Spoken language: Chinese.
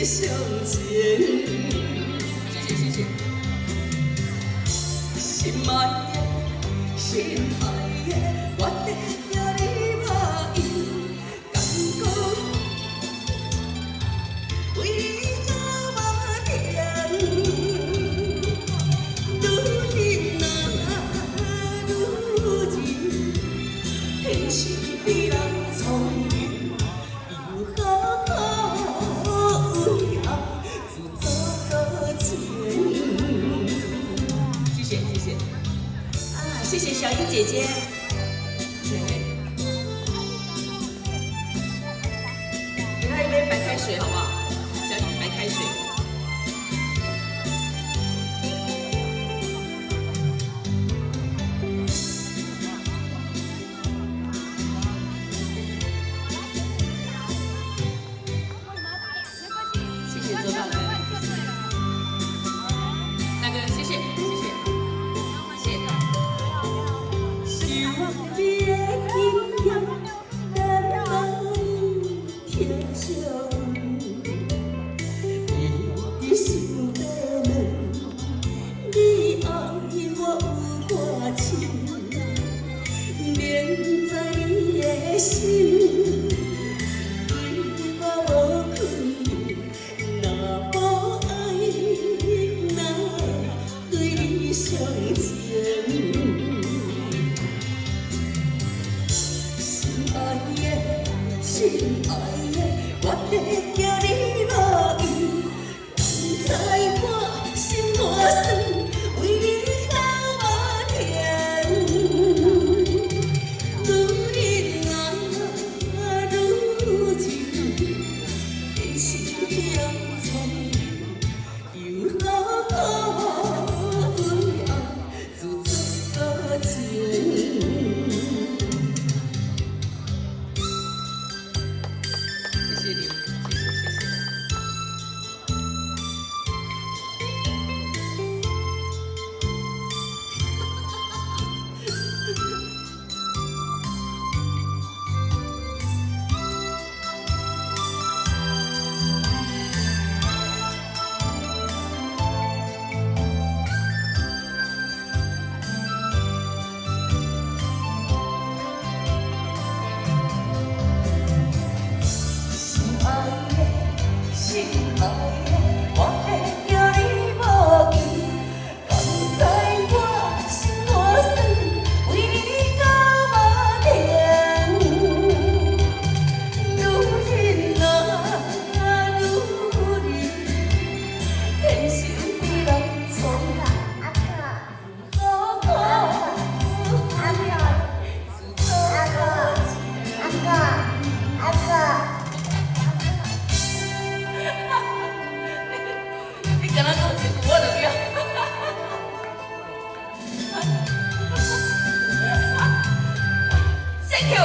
相情。谢谢谢谢。心爱的，心爱的，我得叫你无依，感觉为你做无甜，愈忍耐愈甜，天生比人聪明，又好好为爱自作多情。谢谢谢谢。啊，谢谢小英姐姐。对。给她一杯白开水好不好？小英白开水。谢谢周大人。大哥，谢谢谢谢。心爱的，我得叫你无依，不知我心多酸，为你到无甜。愈忍耐愈甜，天生比人聪明，又好好为爱自作多情。谢谢你，谢谢谢谢。心爱的，我得叫你无依，敢知我心多酸，为你到无甜。愈忍耐愈忍，天生比人聪明，好好为爱自作多情。你跟他讲这句我就要。Thank you。